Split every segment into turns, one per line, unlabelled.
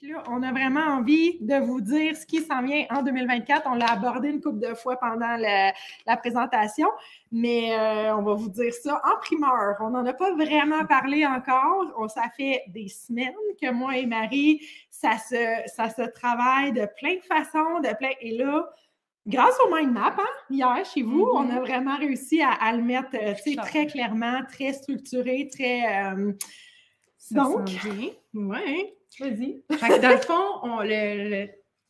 Puis là, on a vraiment envie de vous dire ce qui s'en vient en 2024. On l'a abordé une couple de fois pendant la présentation, mais on va vous dire ça en primeur. On n'en a pas vraiment parlé encore. Ça fait des semaines que moi et Marie, ça se travaille de plein de façons, et là, grâce au mind map, hier, chez vous, on a vraiment réussi à le mettre très clairement, très structuré, très...
donc,
ouais. Vas-y.
Dans le fond,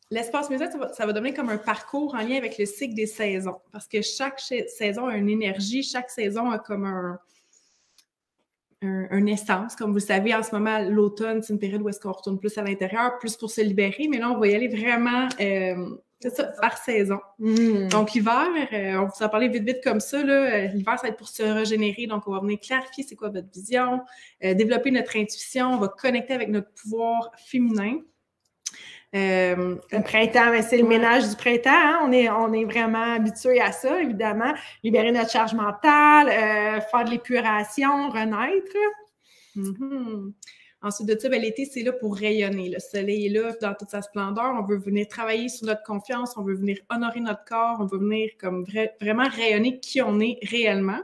l'espace musée, ça va devenir comme un parcours en lien avec le cycle des saisons. Parce que chaque saison a une énergie, chaque saison a comme un essence. Comme vous le savez, en ce moment, l'automne, c'est une période où est-ce qu'on retourne plus à l'intérieur, plus pour se libérer. Mais là, on va y aller vraiment... c'est ça, par saison. Donc, l'hiver, on vous en parlait vite comme ça, là. L'hiver, ça va être pour se régénérer. Donc, on va venir clarifier c'est quoi votre vision, développer notre intuition, on va connecter avec notre pouvoir féminin.
Le printemps, c'est le ménage du printemps. Hein? On est vraiment habitué à ça, évidemment. Libérer notre charge mentale, faire de l'épuration, renaître.
Ensuite de ça, l'été, c'est là pour rayonner. Le soleil est là dans toute sa splendeur. On veut venir travailler sur notre confiance, on veut venir honorer notre corps, on veut venir comme vraiment rayonner qui on est réellement.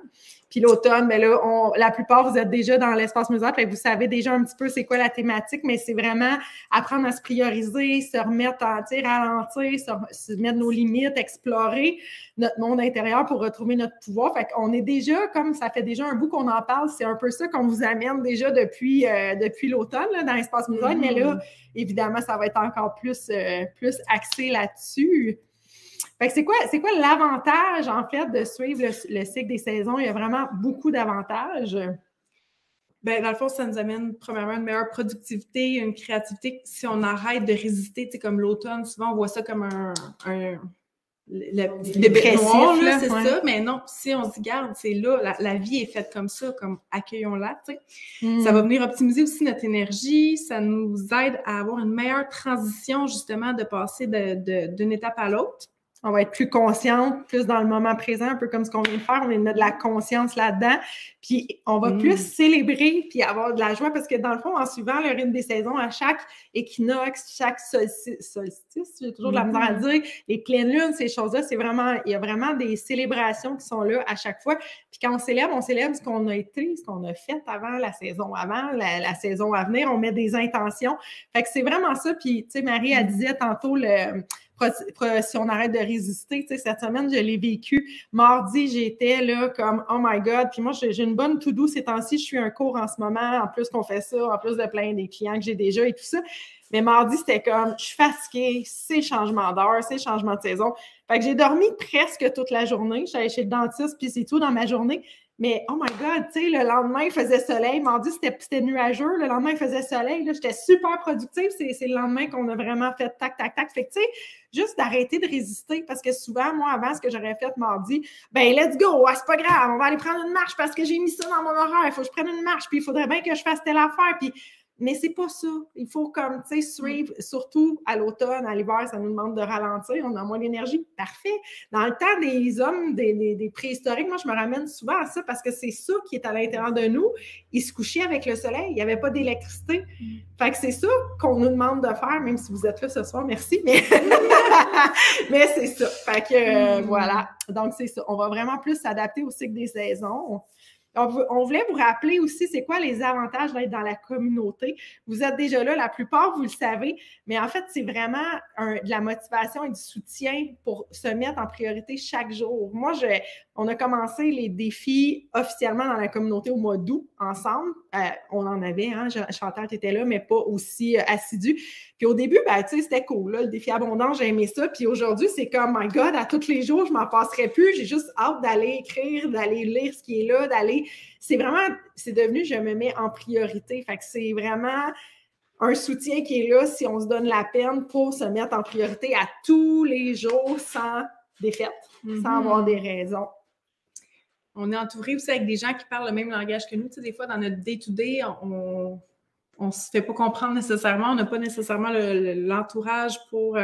Puis l'automne, mais là, la plupart, vous êtes déjà dans l'espace musée, fait que vous savez déjà un petit peu c'est quoi la thématique, mais c'est vraiment apprendre à se prioriser, se remettre en ralentir, se mettre nos limites, explorer notre monde intérieur pour retrouver notre pouvoir. Fait qu'on est déjà, comme ça fait déjà un bout qu'on en parle, c'est un peu ça qu'on vous amène déjà depuis l'automne là, dans l'espace musée, mais là, évidemment, ça va être encore plus axé là-dessus. Fait que c'est quoi l'avantage, en fait, de suivre le cycle des saisons? Il y a vraiment beaucoup d'avantages.
Dans le fond, ça nous amène, premièrement, une meilleure productivité, une créativité. Si on arrête de résister, comme l'automne, souvent, on voit ça comme le bête noire, là, c'est ça. Mais non, si on se dit, garde, c'est là, la vie est faite comme ça, comme accueillons-la, tu sais. Ça va venir optimiser aussi notre énergie, ça nous aide à avoir une meilleure transition, justement, de passer d'une étape à l'autre.
On va être plus consciente, plus dans le moment présent, un peu comme ce qu'on vient de faire. On met de la conscience là-dedans. Puis, on va plus célébrer puis avoir de la joie parce que, dans le fond, en suivant le rythme des saisons, à chaque équinoxe, chaque solstice, j'ai toujours de la misère à dire, les pleines lunes, ces choses-là, il y a vraiment des célébrations qui sont là à chaque fois. Puis, quand on célèbre ce qu'on a été, ce qu'on a fait avant, la saison avant, la saison à venir. On met des intentions. Fait que c'est vraiment ça. Puis, tu sais, Marie, elle disait tantôt si on arrête de résister, tu sais, cette semaine, je l'ai vécu. Mardi, j'étais là comme « Oh my God! » Puis moi, j'ai une bonne to-do ces temps-ci. Je suis un cours en ce moment, en plus qu'on fait ça, en plus de plein des clients que j'ai déjà et tout ça. Mais mardi, c'était comme « Je suis fatiguée, c'est changement d'heure, c'est changement de saison. » Fait que j'ai dormi presque toute la journée. J'allais chez le dentiste, puis c'est tout dans ma journée. Mais, oh my God, tu sais, le lendemain, il faisait soleil. Mardi, c'était nuageux. Le lendemain, il faisait soleil. Là, j'étais super productive. C'est le lendemain qu'on a vraiment fait tac, tac, tac. Fait que, tu sais, juste d'arrêter de résister parce que souvent, moi, avant, ce que j'aurais fait mardi, let's go, c'est pas grave, on va aller prendre une marche parce que j'ai mis ça dans mon horaire. Il faut que je prenne une marche, puis il faudrait bien que je fasse telle affaire. Puis, mais c'est pas ça. Il faut comme, tu sais, suivre, surtout à l'automne, à l'hiver, ça nous demande de ralentir, on a moins d'énergie. Parfait. Dans le temps des hommes, des préhistoriques, moi, je me ramène souvent à ça parce que c'est ça qui est à l'intérieur de nous. Ils se couchaient avec le soleil, il n'y avait pas d'électricité. Fait que c'est ça qu'on nous demande de faire, même si vous êtes là ce soir, merci, mais, mais c'est ça. Fait que, voilà. Donc, c'est ça. On va vraiment plus s'adapter au cycle des saisons. On voulait vous rappeler aussi c'est quoi les avantages d'être dans la communauté. Vous êtes déjà là, la plupart, vous le savez, mais en fait, c'est vraiment de la motivation et du soutien pour se mettre en priorité chaque jour. Moi, on a commencé les défis officiellement dans la communauté au mois d'août ensemble. On en avait, hein, Chantal, tu étais là, mais pas aussi assidu. Puis au début, tu sais, c'était cool, là, le défi abondance, j'ai aimé ça. Puis aujourd'hui, c'est comme, my God, à tous les jours, je m'en passerai plus. J'ai juste hâte d'aller écrire, d'aller lire ce qui est là, c'est devenu, je me mets en priorité. Fait que c'est vraiment un soutien qui est là si on se donne la peine pour se mettre en priorité à tous les jours sans défaite, sans avoir des raisons.
On est entouré aussi avec des gens qui parlent le même langage que nous. Tu sais, des fois, dans notre day-to-day, on ne se fait pas comprendre nécessairement. On n'a pas nécessairement l'entourage pour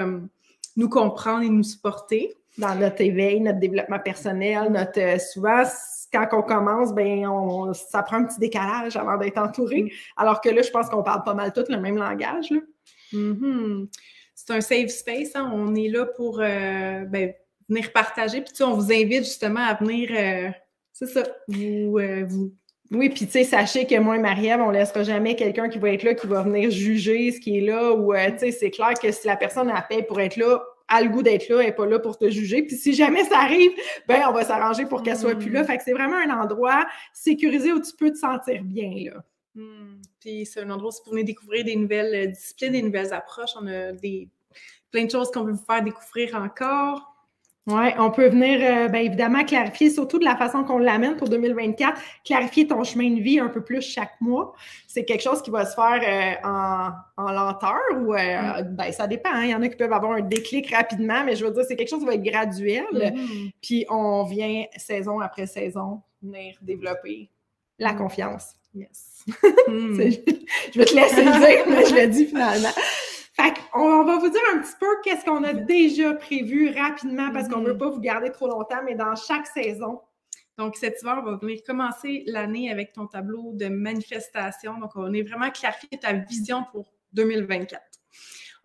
nous comprendre et nous supporter.
Dans notre éveil, notre développement personnel, souvent, quand on commence, ça prend un petit décalage avant d'être entouré. Alors que là, je pense qu'on parle pas mal tous le même langage, là.
Mm-hmm. C'est un safe space, hein? On est là pour venir partager. Puis, tu sais, on vous invite justement à venir, c'est ça, vous.
Oui, puis tu sais, sachez que moi et Marie-Ève, on laissera jamais quelqu'un qui va être là, qui va venir juger ce qui est là, ou tu sais, c'est clair que si la personne a paye pour être là, a le goût d'être là, elle n'est pas là pour te juger. Puis si jamais ça arrive, ben on va s'arranger pour qu'elle soit plus là. Fait que c'est vraiment un endroit sécurisé où tu peux te sentir bien, là.
Puis c'est un endroit aussi pour venir découvrir des nouvelles disciplines, des nouvelles approches. On a plein de choses qu'on veut vous faire découvrir encore.
Oui, on peut venir, évidemment, clarifier, surtout de la façon qu'on l'amène pour 2024, clarifier ton chemin de vie un peu plus chaque mois. C'est quelque chose qui va se faire en lenteur ou, ça dépend. Hein? Il y en a qui peuvent avoir un déclic rapidement, mais je veux dire, c'est quelque chose qui va être graduel. Puis on vient, saison après saison, venir développer la confiance.
Yes.
Je vais te laisser le dire, mais je le dis finalement. Fait qu'on va vous dire un petit peu qu'est-ce qu'on a déjà prévu rapidement parce qu'on ne veut pas vous garder trop longtemps, mais dans chaque saison.
Donc, cet hiver, on va venir commencer l'année avec ton tableau de manifestation. Donc, on est vraiment clarifier ta vision pour 2024.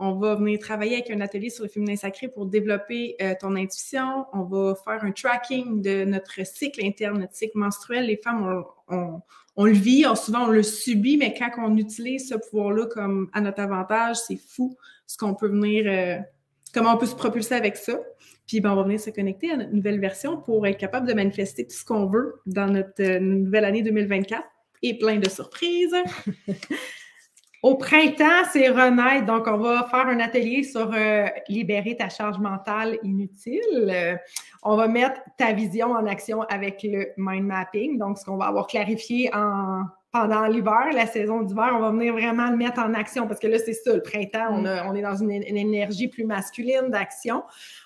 On va venir travailler avec un atelier sur le féminin sacré pour développer ton intuition. On va faire un tracking de notre cycle interne, notre cycle menstruel. Les femmes, on le vit, souvent on le subit, mais quand on utilise ce pouvoir-là comme à notre avantage, c'est fou ce qu'on peut venir, comment on peut se propulser avec ça. Puis on va venir se connecter à notre nouvelle version pour être capable de manifester tout ce qu'on veut dans notre nouvelle année 2024 et plein de surprises.
Au printemps, c'est renaître. Donc, on va faire un atelier sur libérer ta charge mentale inutile. On va mettre ta vision en action avec le mind mapping. Donc, ce qu'on va avoir clarifié pendant l'hiver, la saison d'hiver, on va venir vraiment le mettre en action parce que là, c'est ça, le printemps, on est dans une énergie plus masculine d'action.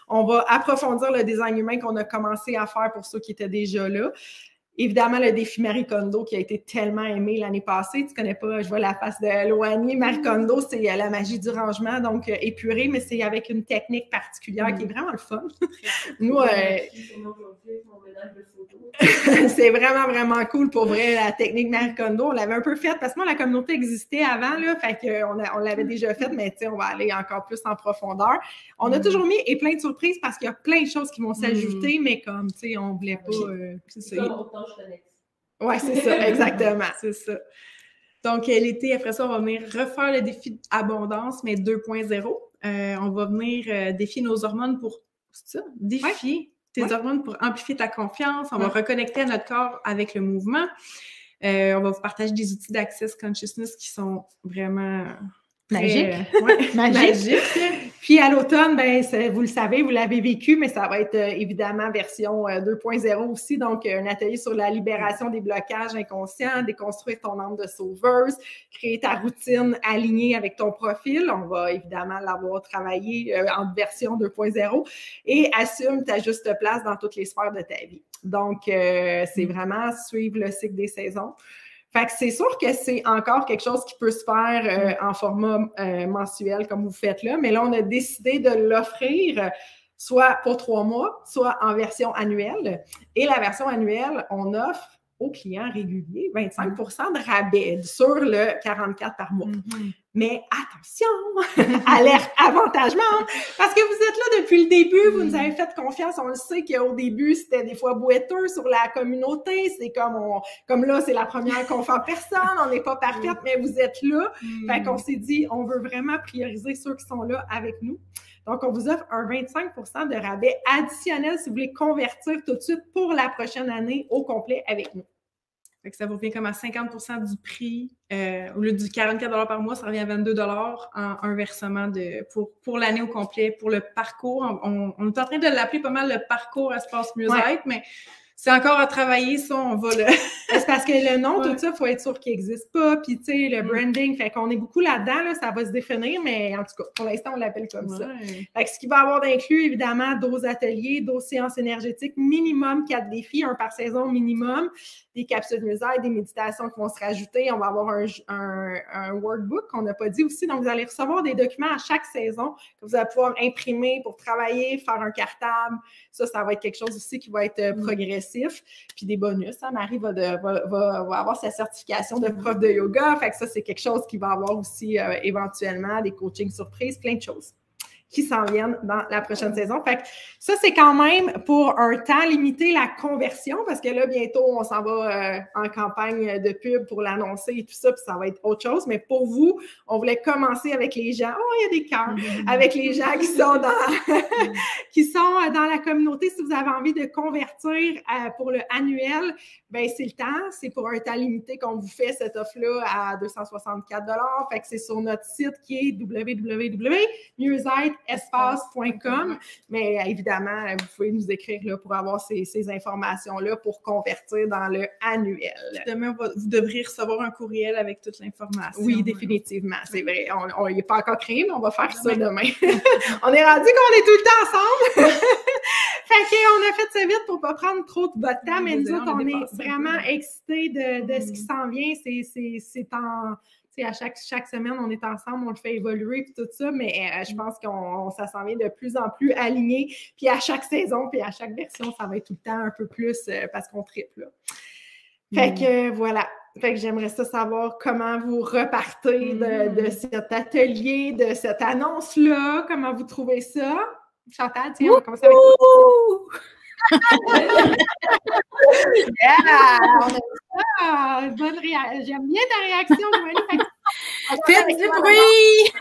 On va approfondir le design humain qu'on a commencé à faire pour ceux qui étaient déjà là. Évidemment, le défi Marie Kondo qui a été tellement aimé l'année passée. Tu connais pas, je vois la face de Loanie. Marie Kondo, c'est la magie du rangement, donc épuré, mais c'est avec une technique particulière qui est vraiment le fun. Nous, c'est vraiment, vraiment cool pour vrai, la technique Marie Kondo. On l'avait un peu faite parce que moi, la communauté existait avant, là, fait qu'on l'avait déjà faite, mais tu sais, on va aller encore plus en profondeur. On a toujours mis et plein de surprises parce qu'il y a plein de choses qui vont s'ajouter, mais comme, tu sais, on voulait pas... c'est ça. Oui, c'est ça, exactement.
C'est ça. Donc, l'été, après ça, on va venir refaire le défi d'abondance, mais 2.0. On va venir défier nos hormones pour défier tes hormones pour amplifier ta confiance. On va reconnecter à notre corps avec le mouvement. On va vous partager des outils d'Access Consciousness qui sont vraiment...
Magique. Magique. Puis à l'automne, vous le savez, vous l'avez vécu, mais ça va être évidemment version 2.0 aussi. Donc, un atelier sur la libération des blocages inconscients, déconstruire ton âme de sauveuse, créer ta routine alignée avec ton profil. On va évidemment l'avoir travaillé en version 2.0 et assume ta juste place dans toutes les sphères de ta vie. Donc, c'est vraiment suivre le cycle des saisons. Fait que c'est sûr que c'est encore quelque chose qui peut se faire en format mensuel comme vous faites là, mais là, on a décidé de l'offrir soit pour 3 mois, soit en version annuelle. Et la version annuelle, on offre aux clients réguliers 25 de rabais sur le 44 par mois. Mais attention, alerte avantagement, parce que vous êtes là depuis le début, vous nous avez fait confiance, on le sait qu'au début, c'était des fois boiteux sur la communauté, c'est comme là, c'est la première qu'on fait en personne, on n'est pas parfaite, mais vous êtes là. Fait qu'on s'est dit, on veut vraiment prioriser ceux qui sont là avec nous. Donc, on vous offre un 25 de rabais additionnel si vous voulez convertir tout de suite pour la prochaine année au complet avec nous.
Fait que ça vous revient comme à 50 du prix. Au lieu du 44 par mois, ça revient à 22 en un versement pour l'année au complet, pour le parcours. On est en train de l'appeler pas mal le parcours Espace Mieux-être, mais c'est encore à travailler, ça, on va le...
C'est parce que le nom, tout ça, il faut être sûr qu'il n'existe pas. Puis, tu sais, le branding, fait qu'on est beaucoup là-dedans, là, ça va se définir, mais en tout cas, pour l'instant, on l'appelle comme ça. Fait que ce qui va avoir d'inclus, évidemment, 12 ateliers, 12 séances énergétiques, minimum 4 défis, 1 par saison minimum, des capsules mieux-être, des méditations qui vont se rajouter. On va avoir un workbook qu'on n'a pas dit aussi. Donc, vous allez recevoir des documents à chaque saison que vous allez pouvoir imprimer pour travailler, faire un cartable. Ça va être quelque chose aussi qui va être progressif. progressif, puis des bonus. Hein. Marie va avoir sa certification de prof de yoga, fait que ça, c'est quelque chose qui va avoir aussi éventuellement des coachings surprises, plein de choses qui s'en viennent dans la prochaine saison. Fait que ça, c'est quand même pour un temps limité la conversion, parce que là, bientôt, on s'en va en campagne de pub pour l'annoncer et tout ça, puis ça va être autre chose. Mais pour vous, on voulait commencer avec les gens. Oh, il y a des cœurs! Avec les gens qui sont qui sont dans la communauté. Si vous avez envie de convertir pour le annuel, bien, c'est le temps. C'est pour un temps limité qu'on vous fait cette offre-là à 264 $. Fait que c'est sur notre site qui est www.mieuxêtreespace.com. Mais évidemment, vous pouvez nous écrire là, pour avoir ces informations-là pour convertir dans le annuel.
Demain, vous devriez recevoir un courriel avec toute l'information.
Oui, définitivement. C'est vrai. On n'est pas encore créé, mais on va faire ça demain. On est rendu qu'on est tout le temps ensemble. Fait qu'on a fait ça vite pour ne pas prendre trop de votre temps, mais nous autres, on est vraiment excités de ce qui s'en vient. C'est en... Tu sais, à chaque semaine, on est ensemble, on le fait évoluer puis tout ça, mais je pense ça s'en vient de plus en plus aligné. Puis à chaque saison, puis à chaque version, ça va être tout le temps un peu plus parce qu'on triple. Fait que voilà. Fait que j'aimerais ça savoir comment vous repartez de cet atelier, de cette annonce-là, comment vous trouvez ça. Chantal, tiens, on va commencer avec toi. Yeah! On aime ça! Bonne réaction. J'aime bien ta réaction, Noélie.
Faites du bruit!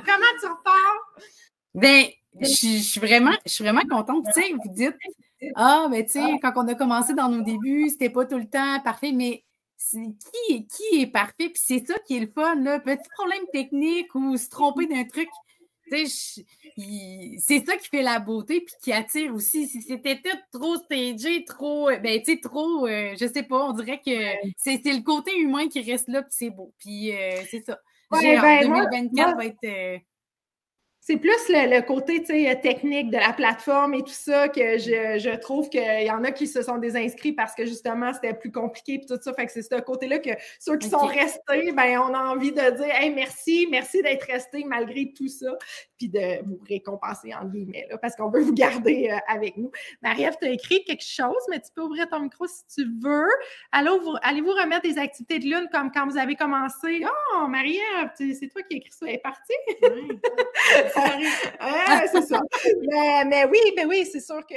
Comment tu repars?
Ben, je suis vraiment contente. Tu sais, vous dites, ben, tu sais, quand on a commencé dans nos débuts, c'était pas tout le temps parfait, mais qui est parfait? Puis c'est ça qui est le fun, là. Petit problème technique ou se tromper d'un truc. Tu sais, c'est ça qui fait la beauté puis qui attire aussi. Si c'était tout trop stagé, trop, ben, tu sais, trop, je sais pas, on dirait que c'est le côté humain qui reste là puis c'est beau. Puis c'est ça.
Ouais,
2024 va être...
C'est plus le côté technique de la plateforme et tout ça que je trouve qu'il y en a qui se sont désinscrits parce que justement, c'était plus compliqué et tout ça. Fait que c'est ce côté-là que ceux qui sont restés, ben, on a envie de dire hey, merci d'être restés malgré tout ça, puis de vous récompenser en guillemets, là, parce qu'on veut vous garder avec nous. Marie-Ève, tu as écrit quelque chose, mais tu peux ouvrir ton micro si tu veux. Allez-vous remettre des activités de lune comme quand vous avez commencé? Oh, Marie-Ève, c'est toi qui as écrit ça. Elle est partie?
Oui.
C'est ça. Mais oui, c'est sûr que